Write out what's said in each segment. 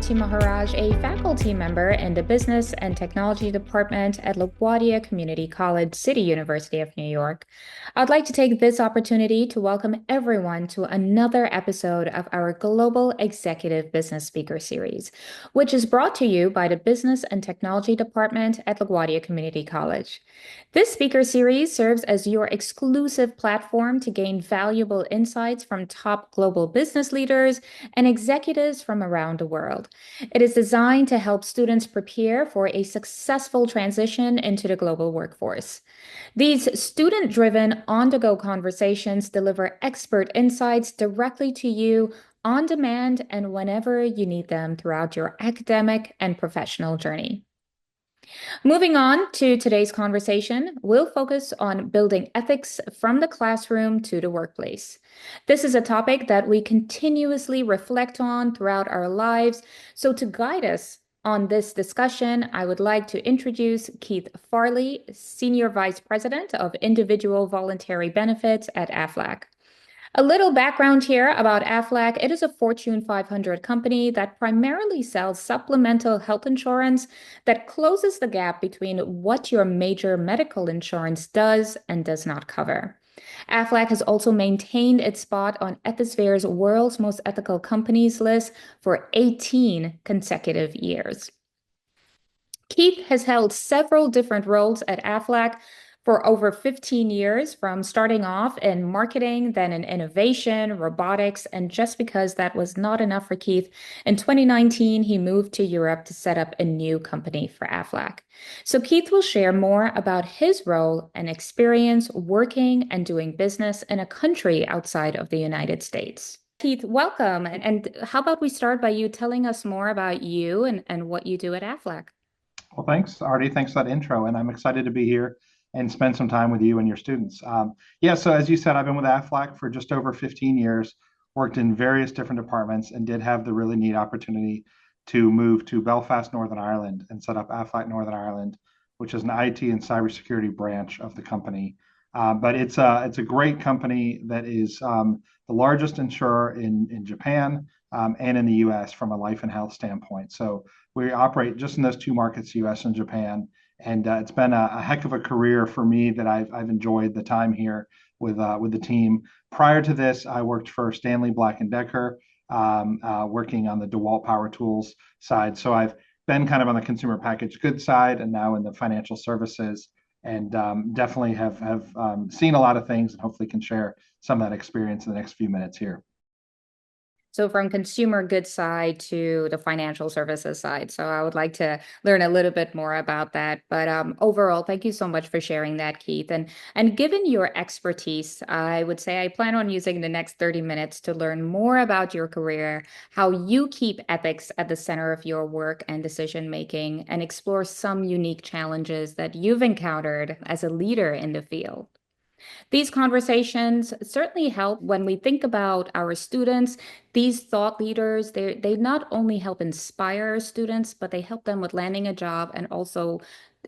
Arti Maharaj, a faculty member in the Business and Technology Department at LaGuardia Community College, City University of New York. I'd like to take this opportunity to welcome everyone to another episode of our Global Executive Business Speaker Series, which is brought to you by the Business and Technology Department at LaGuardia Community College. This speaker series serves as your exclusive platform to gain valuable insights from top global business leaders and executives from around the world. It is designed to help students prepare for a successful transition into the global workforce. These student-driven, on-the-go conversations deliver expert insights directly to you on demand and whenever you need them throughout your academic and professional journey. Moving on to today's conversation, we'll focus on building ethics from the classroom to the workplace. This is a topic that we continuously reflect on throughout our lives. So to guide us on this discussion, I would like to introduce Keith Farley, Senior Vice President of Individual Voluntary Benefits at Aflac. A little background here about Aflac. It is a Fortune 500 company that primarily sells supplemental health insurance that closes the gap between what your major medical insurance does and does not cover. Aflac has also maintained its spot on Ethisphere's World's Most Ethical Companies list for 18 consecutive years. Keith has held several different roles at Aflac for over 15 years, from starting off in marketing, then in innovation, robotics, and just because that was not enough for Keith, in 2019, he moved to Europe to set up a new company for Aflac. So Keith will share more about his role and experience working and doing business in a country outside of the United States. Keith, welcome. And how about we start by you telling us more about you and what you do at Aflac? Well, thanks, Artie. Thanks for that intro. And I'm excited to be here and spend some time with you and your students. So as you said, I've been with Aflac for just over 15 years, worked in various different departments, and did have the really neat opportunity to move to Belfast, Northern Ireland, and set up Aflac Northern Ireland, which is an IT and cybersecurity branch of the company. But it's a great company that is the largest insurer in Japan and in the U.S. from a life and health standpoint. So we operate just in those two markets, U.S. and Japan. And it's been a heck of a career for me that I've enjoyed the time here with the team. Prior to this, I worked for Stanley Black & Decker, working on the DeWalt Power Tools side. So I've been kind of on the consumer packaged goods side and now in the financial services, and definitely have seen a lot of things, and hopefully can share some of that experience in the next few minutes here. So from consumer goods side to the financial services side. So I would like to learn a little bit more about that. But overall, thank you so much for sharing that, Keith. And given your expertise, I would say I plan on using the next 30 minutes to learn more about your career, how you keep ethics at the center of your work and decision making, and explore some unique challenges that you've encountered as a leader in the field. These conversations certainly help when we think about our students. These thought leaders, they not only help inspire students, but they help them with landing a job and also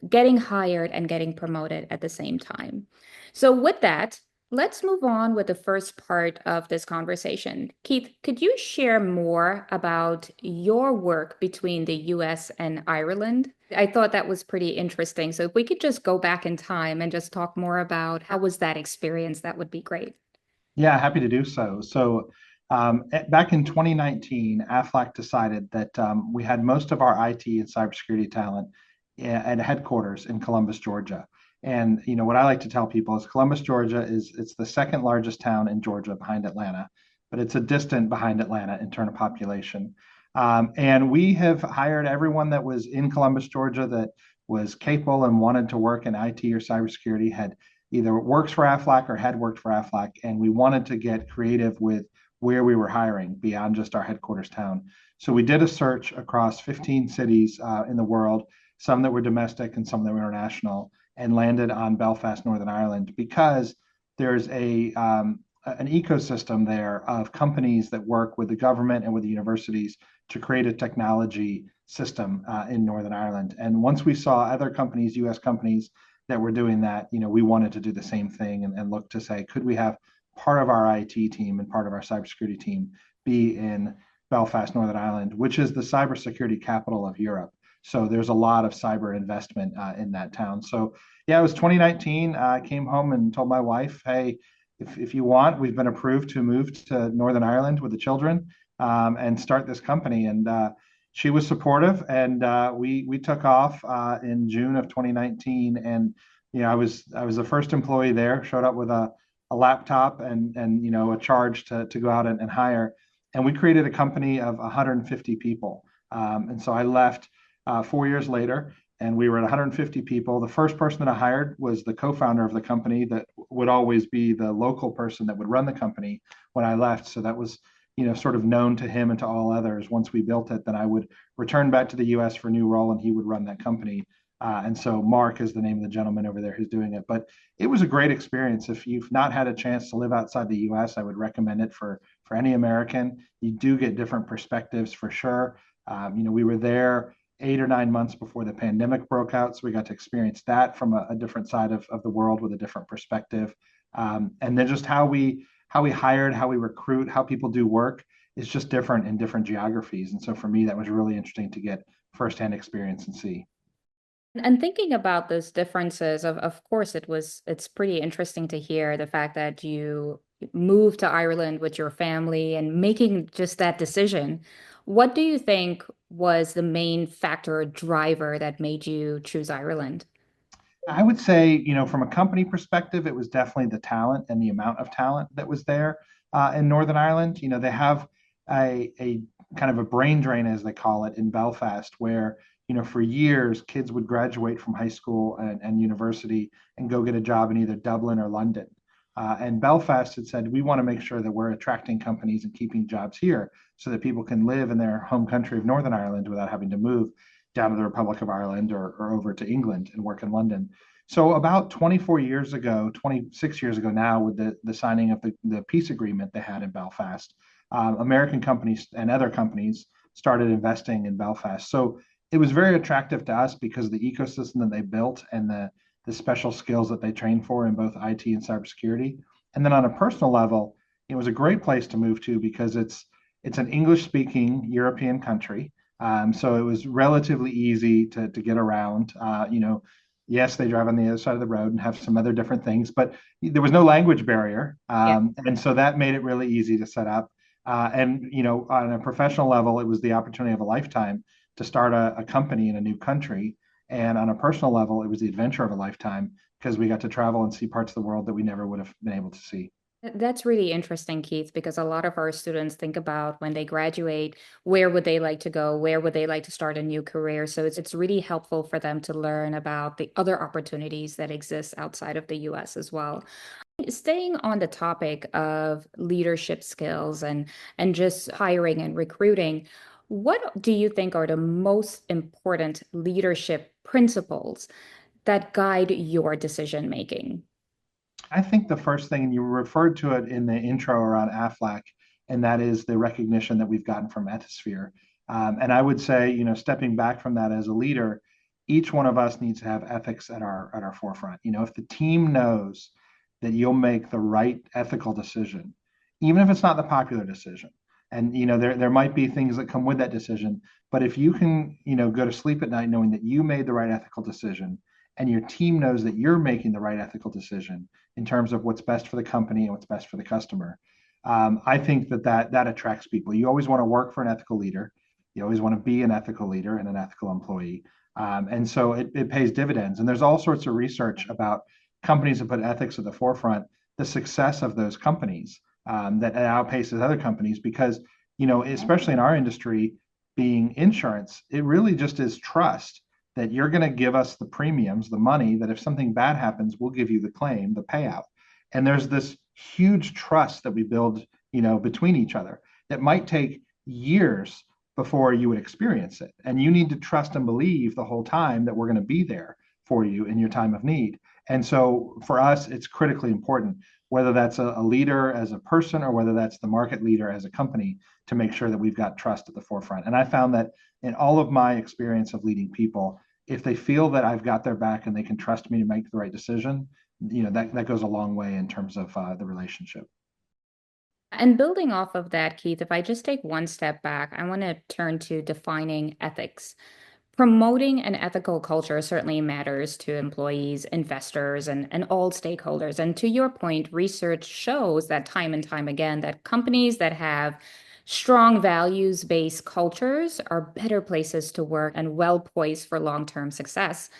getting hired and getting promoted at the same time. So with that, let's move on with the first part of this conversation. Keith, could you share more about your work between the US and Ireland? I thought that was pretty interesting. So if we could just go back in time and just talk more about how was that experience, that would be great. Yeah, happy to do so. Back in 2019, Aflac decided that we had most of our IT and cybersecurity talent at headquarters in Columbus, Georgia. And what I like to tell people is Columbus, Georgia it's the second largest town in Georgia behind Atlanta, but it's a distant behind Atlanta in terms of population. And we have hired everyone that was in Columbus, Georgia, that was capable and wanted to work in IT or cybersecurity, had either works for Aflac or had worked for Aflac, and we wanted to get creative with where we were hiring beyond just our headquarters town. So we did a search across 15 cities in the world, some that were domestic and some that were international, and landed on Belfast, Northern Ireland, because there's an ecosystem there of companies that work with the government and with the universities to create a technology system in Northern Ireland. And once we saw other companies, US companies, that were doing that, we wanted to do the same thing and look to say, could we have part of our IT team and part of our cybersecurity team be in Belfast, Northern Ireland, which is the cybersecurity capital of Europe. So there's a lot of cyber investment in that town. So yeah, it was 2019. I came home and told my wife, hey, if you want, we've been approved to move to Northern Ireland with the children and start this company. And she was supportive, and we took off in June of 2019. And I was the first employee there. Showed up with a laptop and a charge to go out and hire. And we created a company of 150 people. And so I left 4 years later, and we were at 150 people. The first person that I hired was the co-founder of the company that would always be the local person that would run the company when I left. So that was, sort of known to him and to all others. Once we built it, then I would return back to the U.S. for a new role, and he would run that company. And so Mark is the name of the gentleman over there who's doing it. But it was a great experience. If you've not had a chance to live outside the U.S., I would recommend it for any American. You do get different perspectives for sure. We were there 8 or 9 months before the pandemic broke out. So we got to experience that from a different side of the world with a different perspective. And then just how we hired, how we recruit, how people do work is just different in different geographies. And so for me, that was really interesting to get firsthand experience and see. And thinking about those differences, of course, it's pretty interesting to hear the fact that you moved to Ireland with your family and making just that decision. What do you think was the main factor or driver that made you choose Ireland? I would say, from a company perspective, it was definitely the talent and the amount of talent that was there in Northern Ireland. They have a kind of a brain drain, as they call it, in Belfast, where, for years, kids would graduate from high school and university and go get a job in either Dublin or London. And Belfast had said, we want to make sure that we're attracting companies and keeping jobs here so that people can live in their home country of Northern Ireland without having to move down to the Republic of Ireland or over to England and work in London. So about 24 years ago, 26 years ago now, with the signing of the peace agreement they had in Belfast, American companies and other companies started investing in Belfast. So it was very attractive to us because of the ecosystem that they built and the special skills that they train for in both IT and cybersecurity. And then on a personal level, it was a great place to move to because it's an English speaking European country. So it was relatively easy to get around. Yes, they drive on the other side of the road and have some other different things, but there was no language barrier. Yeah. And so that made it really easy to set up. And, on a professional level, it was the opportunity of a lifetime to start a company in a new country. And on a personal level, it was the adventure of a lifetime because we got to travel and see parts of the world that we never would have been able to see. That's really interesting, Keith, because a lot of our students think about when they graduate, where would they like to go? Where would they like to start a new career? So it's really helpful for them to learn about the other opportunities that exist outside of the US as well. Staying on the topic of leadership skills and just hiring and recruiting, what do you think are the most important leadership principles that guide your decision making? I think the first thing, and you referred to it in the intro around Aflac, and that is the recognition that we've gotten from Ethisphere. And I would say, stepping back from that as a leader, each one of us needs to have ethics at our forefront. If the team knows that you'll make the right ethical decision, even if it's not the popular decision, and there might be things that come with that decision, but if you can, go to sleep at night knowing that you made the right ethical decision, and your team knows that you're making the right ethical decision in terms of what's best for the company and what's best for the customer. I think that attracts people. You always want to work for an ethical leader. You always want to be an ethical leader and an ethical employee. And so it pays dividends. And there's all sorts of research about companies that put ethics at the forefront, the success of those companies that outpaces other companies because, especially in our industry, being insurance, it really just is trust that you're going to give us the premiums, the money, that if something bad happens, we'll give you the claim, the payout. And there's this huge trust that we build, between each other that might take years before you would experience it. And you need to trust and believe the whole time that we're going to be there for you in your time of need. And so for us, it's critically important, whether that's a leader as a person or whether that's the market leader as a company, to make sure that we've got trust at the forefront. And I found that in all of my experience of leading people, if they feel that I've got their back and they can trust me to make the right decision, that goes a long way in terms of the relationship. And building off of that, Keith, if I just take one step back, I want to turn to defining ethics. Promoting an ethical culture certainly matters to employees, investors, and all stakeholders. And to your point, research shows that time and time again that companies that have strong values-based cultures are better places to work and well poised for long-term success.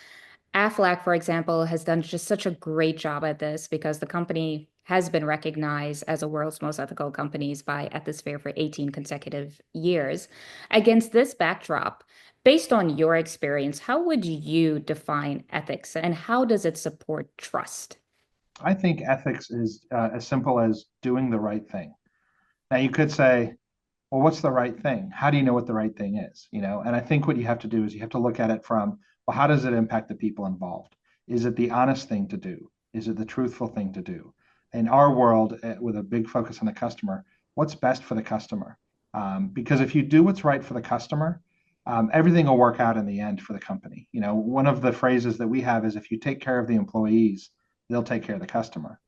Aflac, for example, has done just such a great job at this because the company has been recognized as the world's most ethical companies by Ethisphere for 18 consecutive years. Against this backdrop, based on your experience, how would you define ethics and how does it support trust? I think ethics is as simple as doing the right thing. Now, you could say, well, what's the right thing? How do you know what the right thing is? And I think what you have to do is you have to look at it from, well, how does it impact the people involved? Is it the honest thing to do? Is it the truthful thing to do? In our world, with a big focus on the customer, what's best for the customer? Because if you do what's right for the customer, everything will work out in the end for the company. One of the phrases that we have is if you take care of the employees, they'll take care of the customer.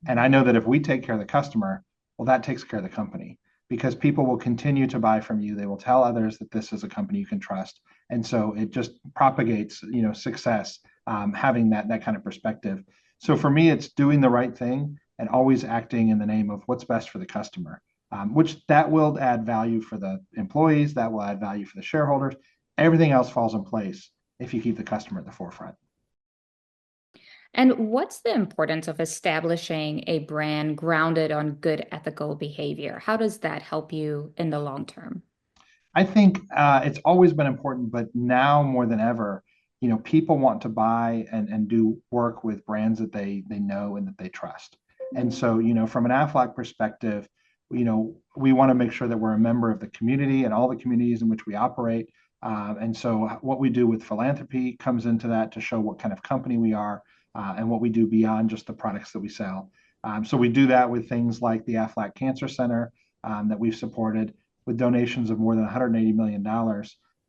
And I know that if we take care of the customer, well, that takes care of the company because people will continue to buy from you. They will tell others that this is a company you can trust. And so it just propagates, success, having that kind of perspective. So for me, it's doing the right thing and always acting in the name of what's best for the customer, which that will add value for the employees, that will add value for the shareholders. Everything else falls in place if you keep the customer at the forefront. And what's the importance of establishing a brand grounded on good ethical behavior? How does that help you in the long term? I think it's always been important, but now more than ever, people want to buy and do work with brands that they know and that they trust. And so, from an Aflac perspective, we want to make sure that we're a member of the community and all the communities in which we operate. And so, what we do with philanthropy comes into that to show what kind of company we are and what we do beyond just the products that we sell. So, we do that with things like the Aflac Cancer Center that we've supported with donations of more than $180 million.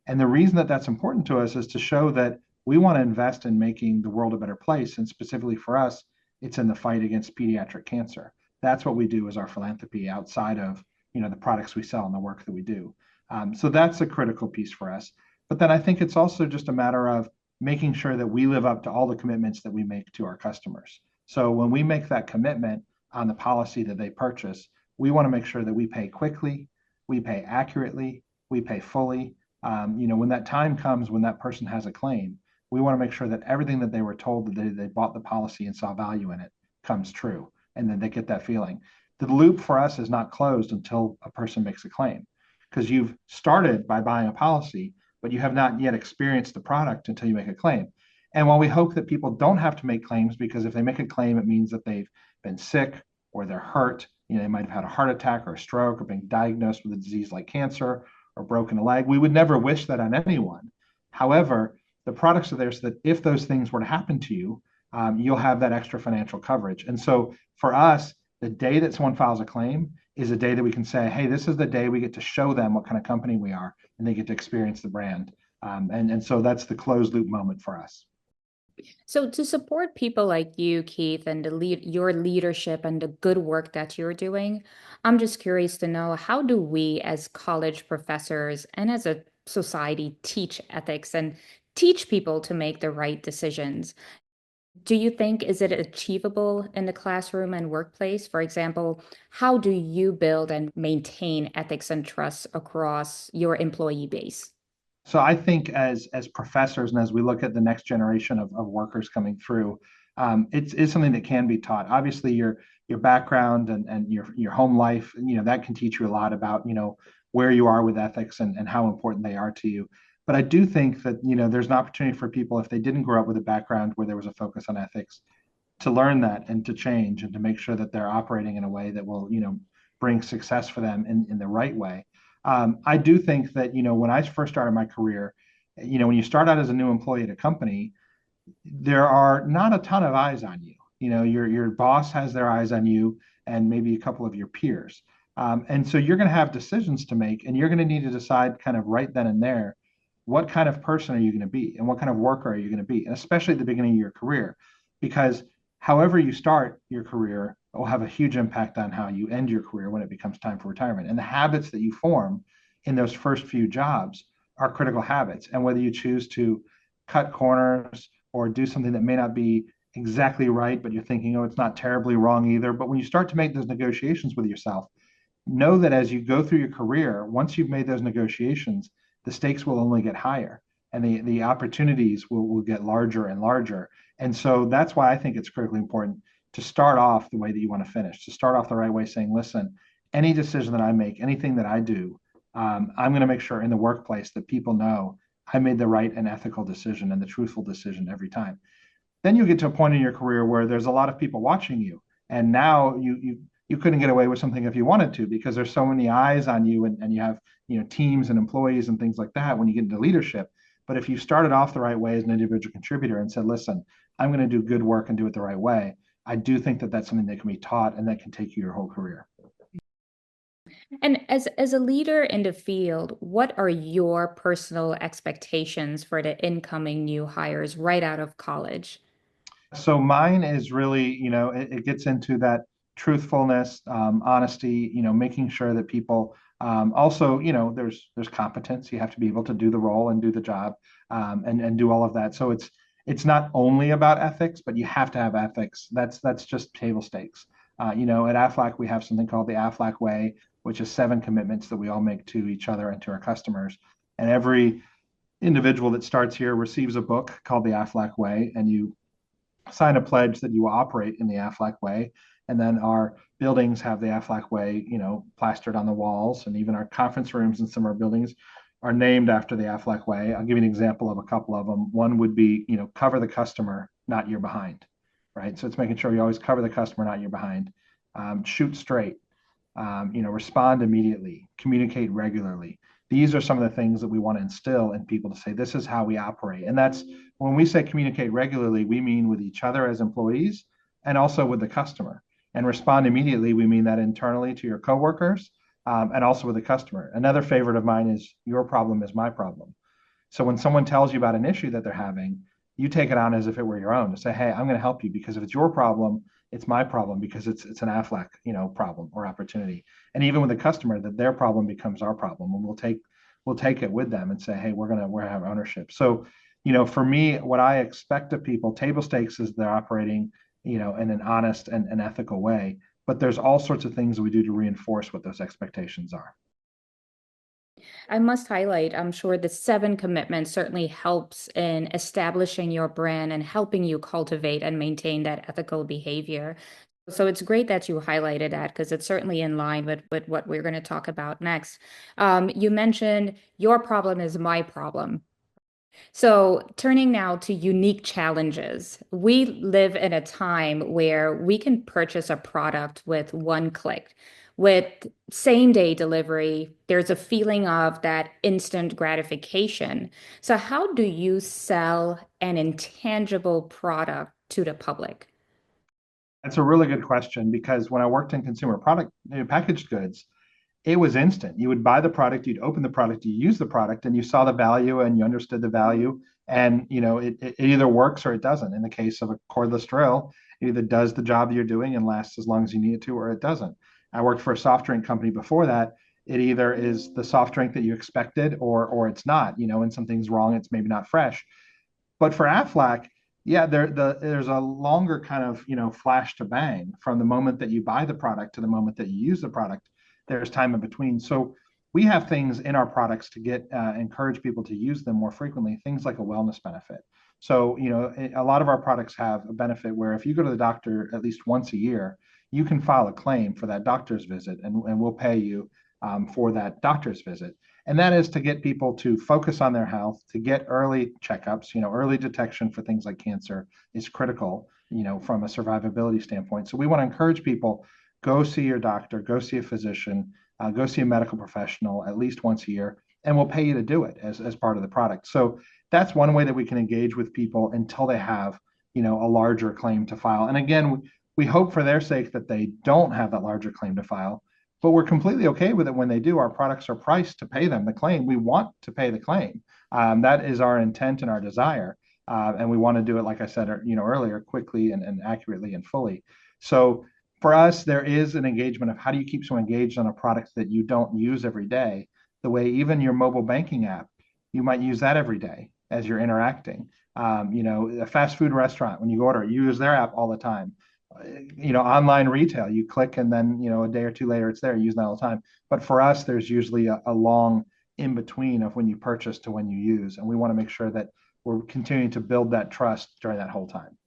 And the reason that that's important to us is to show that we want to invest in making the world a better place. And specifically for us, it's in the fight against pediatric cancer. That's what we do as our philanthropy outside of the products we sell and the work that we do. So that's a critical piece for us. But then I think it's also just a matter of making sure that we live up to all the commitments that we make to our customers. So when we make that commitment on the policy that they purchase, we want to make sure that we pay quickly, we pay accurately, we pay fully. When that time comes when that person has a claim, we want to make sure that everything that they were told that they bought the policy and saw value in it comes true, and then they get that feeling. The loop for us is not closed until a person makes a claim, because you've started by buying a policy, but you have not yet experienced the product until you make a claim. And while we hope that people don't have to make claims, because if they make a claim, it means that they've been sick or they're hurt, they might have had a heart attack or a stroke or been diagnosed with a disease like cancer or broken a leg. We would never wish that on anyone. However, the products are there so that if those things were to happen to you, you'll have that extra financial coverage. And so for us, the day that someone files a claim is a day that we can say, hey, this is the day we get to show them what kind of company we are, and they get to experience the brand. And so that's the closed loop moment for us. So to support people like you, Keith, and your leadership and the good work that you're doing, I'm just curious to know how do we as college professors and as a society teach ethics and teach people to make the right decisions? Do you think is it achievable in the classroom and workplace? For example, how do you build and maintain ethics and trust across your employee base? So I think as professors and as we look at the next generation of workers coming through, it's something that can be taught. Obviously, your background and your home life, that can teach you a lot about where you are with ethics and how important they are to you. But I do think that there's an opportunity for people if they didn't grow up with a background where there was a focus on ethics to learn that and to change and to make sure that they're operating in a way that will bring success for them in the right way. I do think that when I first started my career, when you start out as a new employee at a company, there are not a ton of eyes on you. Your boss has their eyes on you and maybe a couple of your peers. And so you're going to have decisions to make, and you're going to need to decide kind of right then and there, what kind of person are you going to be and what kind of worker are you going to be, and especially at the beginning of your career, because however you start your career will have a huge impact on how you end your career when it becomes time for retirement. And the habits that you form in those first few jobs are critical habits. And whether you choose to cut corners or do something that may not be exactly right, but you're thinking, oh, it's not terribly wrong either. But when you start to make those negotiations with yourself, know that as you go through your career, once you've made those negotiations, the stakes will only get higher and the opportunities will get larger and larger. And so that's why I think it's critically important to start off the way that you want to finish, to start off the right way, saying, listen, any decision that I make, anything that I do, I'm going to make sure in the workplace that people know I made the right and ethical decision and the truthful decision every time. Then you get to a point in your career where there's a lot of people watching you, and now you couldn't get away with something if you wanted to because there's so many eyes on you, and you have teams and employees and things like that when you get into leadership. But if you started off the right way as an individual contributor and said, listen, I'm going to do good work and do it the right way, I do think that that's something that can be taught and that can take you your whole career. And as a leader in the field, what are your personal expectations for the incoming new hires right out of college? So mine is really, it gets into that truthfulness, honesty, making sure that people also, there's competence. You have to be able to do the role and do the job, and do all of that. So it's not only about ethics, but you have to have ethics. That's just table stakes. At Aflac, we have something called the Aflac Way, which is 7 commitments that we all make to each other and to our customers. And every individual that starts here receives a book called the Aflac Way, and you sign a pledge that you will operate in the Aflac way. And then our buildings have the Aflac way, plastered on the walls, and even our conference rooms in some of our buildings are named after the Aflac way. I'll give you an example of a couple of them. One would be, cover the customer, not you're behind, right? So it's making sure you always cover the customer, not you're behind. Shoot straight, respond immediately, communicate regularly. These are some of the things that we want to instill in people to say, this is how we operate. And that's when we say communicate regularly, we mean with each other as employees and also with the customer. And respond immediately, we mean that internally to your coworkers, and also with the customer. Another favorite of mine is your problem is my problem. So when someone tells you about an issue that they're having, you take it on as if it were your own to say, hey, I'm going to help you because if it's your problem, it's my problem because it's an Aflac, problem or opportunity. And even with the customer, that their problem becomes our problem, and we'll take it with them and say, hey, we're gonna have ownership. So, for me, what I expect of people, table stakes is they're operating, in an honest and ethical way. But there's all sorts of things that we do to reinforce what those expectations are. I must highlight, I'm sure the 7 commitments certainly helps in establishing your brand and helping you cultivate and maintain that ethical behavior. So it's great that you highlighted that because it's certainly in line with what we're going to talk about next. You mentioned your problem is my problem. So, turning now to unique challenges, we live in a time where we can purchase a product with one click. With same day delivery, there's a feeling of that instant gratification. So, how do you sell an intangible product to the public? That's a really good question because when I worked in consumer product, packaged goods, it was instant. You would buy the product, you'd open the product, you use the product, and you saw the value and you understood the value. And it either works or it doesn't. In the case of a cordless drill, it either does the job you're doing and lasts as long as you need it to, or it doesn't. I worked for a soft drink company before that. It either is the soft drink that you expected or it's not, and something's wrong, it's maybe not fresh. But for Aflac, yeah, there's a longer kind of flash to bang from the moment that you buy the product to the moment that you use the product. There's time in between. So we have things in our products to get encourage people to use them more frequently. Things like a wellness benefit. So a lot of our products have a benefit where if you go to the doctor at least once a year, you can file a claim for that doctor's visit, and we'll pay you for that doctor's visit. And that is to get people to focus on their health, to get early checkups. Early detection for things like cancer is critical, from a survivability standpoint. So we want to encourage people, go see your doctor, go see a physician, go see a medical professional at least once a year, and we'll pay you to do it as part of the product. So that's one way that we can engage with people until they have, a larger claim to file. And again, we hope for their sake that they don't have that larger claim to file, but we're completely okay with it when they do. Our products are priced to pay them the claim. We want to pay the claim. That is our intent and our desire. And we want to do it, like I said, earlier, quickly and accurately and fully. So For us, there is an engagement of how do you keep someone engaged on a product that you don't use every day, the way even your mobile banking app, you might use that every day as you're interacting. A fast food restaurant, when you order, you use their app all the time. Online retail, you click and then, a day or two later, it's there, you use that all the time. But for us, there's usually a long in between of when you purchase to when you use. And we want to make sure that we're continuing to build that trust during that whole time.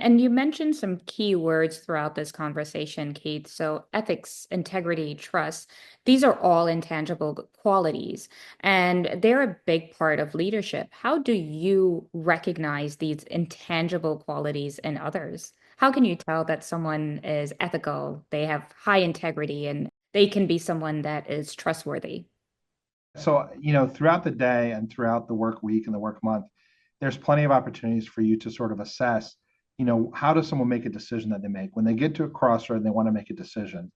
And you mentioned some key words throughout this conversation, Keith. So ethics, integrity, trust, these are all intangible qualities, and they're a big part of leadership. How do you recognize these intangible qualities in others? How can you tell that someone is ethical, they have high integrity, and they can be someone that is trustworthy? So, throughout the day and throughout the work week and the work month, there's plenty of opportunities for you to sort of assess, how does someone make a decision that they make when they get to a crossroad and they want to make a decision?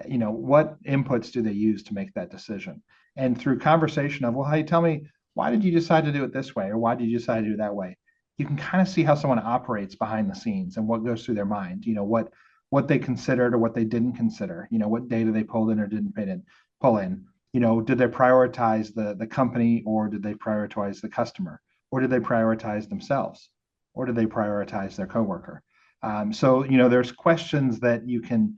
What inputs do they use to make that decision? And through conversation of, well, hey, tell me, why did you decide to do it this way? Or why did you decide to do it that way? You can kind of see how someone operates behind the scenes and what goes through their mind, what they considered or what they didn't consider, what data they pulled in or didn't pull in. Did they prioritize the company, or did they prioritize the customer, or did they prioritize themselves, or did they prioritize their coworker? So there's questions that you can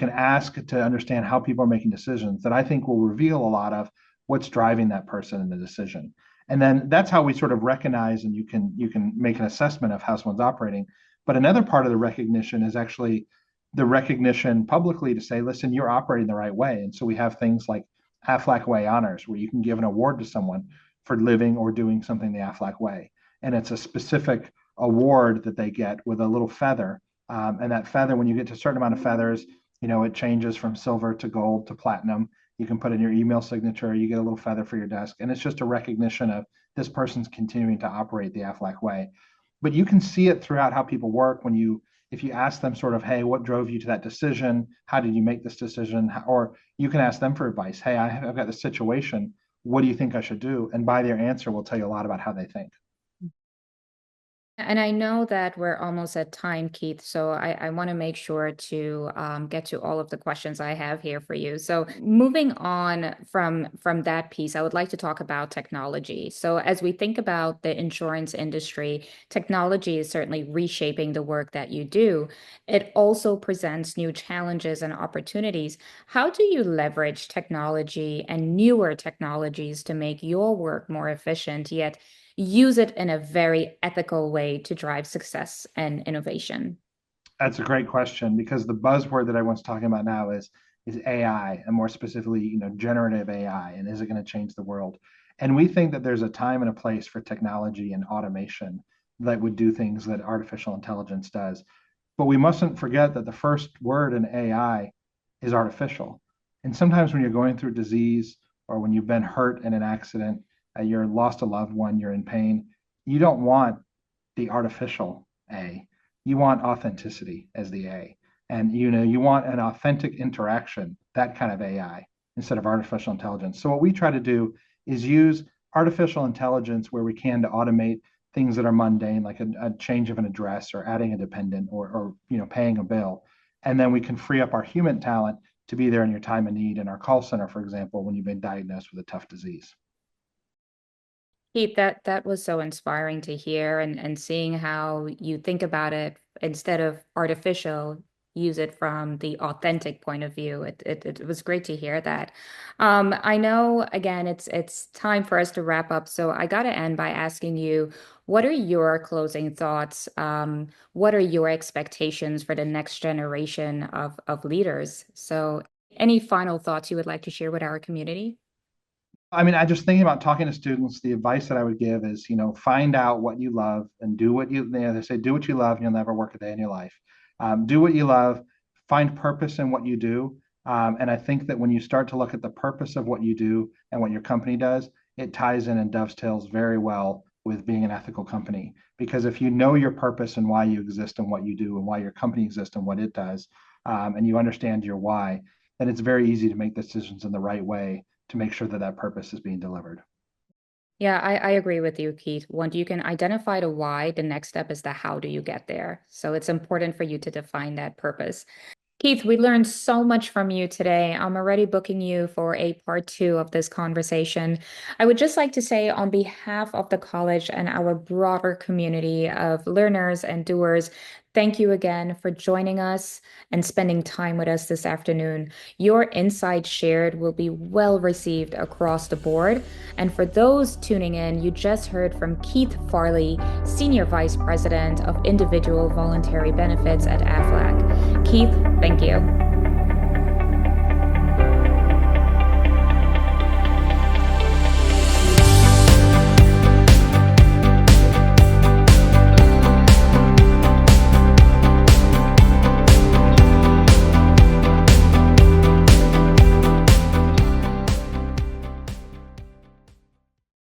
ask to understand how people are making decisions that I think will reveal a lot of what's driving that person in the decision. And then that's how we sort of recognize, and you can make an assessment of how someone's operating. But another part of the recognition is actually the recognition publicly to say, listen, you're operating the right way. And so we have things like Aflac Way honors, where you can give an award to someone for living or doing something the Aflac way. And it's a specific award that they get with a little feather. And that feather, when you get to a certain amount of feathers, it changes from silver to gold to platinum. You can put in your email signature, you get a little feather for your desk. And it's just a recognition of this person's continuing to operate the Aflac way. But you can see it throughout how people work when if you ask them sort of, hey, what drove you to that decision? How did you make this decision? Or you can ask them for advice. Hey, I've got this situation. What do you think I should do? And by their answer, will tell you a lot about how they think. And I know that we're almost at time, Keith, so I want to make sure to get to all of the questions I have here for you. So moving on from that piece, I would like to talk about technology. So as we think about the insurance industry, technology is certainly reshaping the work that you do. It also presents new challenges and opportunities. How do you leverage technology and newer technologies to make your work more efficient, yet use it in a very ethical way to drive success and innovation? That's a great question, because the buzzword that everyone's talking about now is AI, and more specifically, generative AI, and is it going to change the world? And we think that there's a time and a place for technology and automation that would do things that artificial intelligence does. But we mustn't forget that the first word in AI is artificial. And sometimes when you're going through disease, or when you've been hurt in an accident, you're lost a loved one, you're in pain, you don't want the artificial A. You want authenticity as the A. And you want an authentic interaction, that kind of AI, instead of artificial intelligence. So what we try to do is use artificial intelligence where we can to automate things that are mundane, like a change of an address or adding a dependent, or paying a bill. And then we can free up our human talent to be there in your time of need in our call center, for example, when you've been diagnosed with a tough disease. Pete, that was so inspiring to hear, and seeing how you think about it instead of artificial, use it from the authentic point of view. It was great to hear that. I know again it's time for us to wrap up, so I gotta end by asking you, what are your closing thoughts? What are your expectations for the next generation of leaders? So any final thoughts you would like to share with our community? I mean, I just thinking about talking to students, the advice that I would give is, find out what you love and do what they say, do what you love and you'll never work a day in your life. Do what you love, find purpose in what you do. And I think that when you start to look at the purpose of what you do and what your company does, it ties in and dovetails very well with being an ethical company. Because if you know your purpose and why you exist and what you do and why your company exists and what it does, and you understand your why, then it's very easy to make decisions in the right way to make sure that that purpose is being delivered. Yeah, I agree with you, Keith. Once you can identify the why, the next step is the how do you get there. So it's important for you to define that purpose. Keith, we learned so much from you today. I'm already booking you for a part two of this conversation. I would just like to say, on behalf of the college and our broader community of learners and doers, thank you again for joining us and spending time with us this afternoon. Your insights shared will be well received across the board. And for those tuning in, you just heard from Keith Farley, Senior Vice President of Individual Voluntary Benefits at Aflac. Keith, thank you.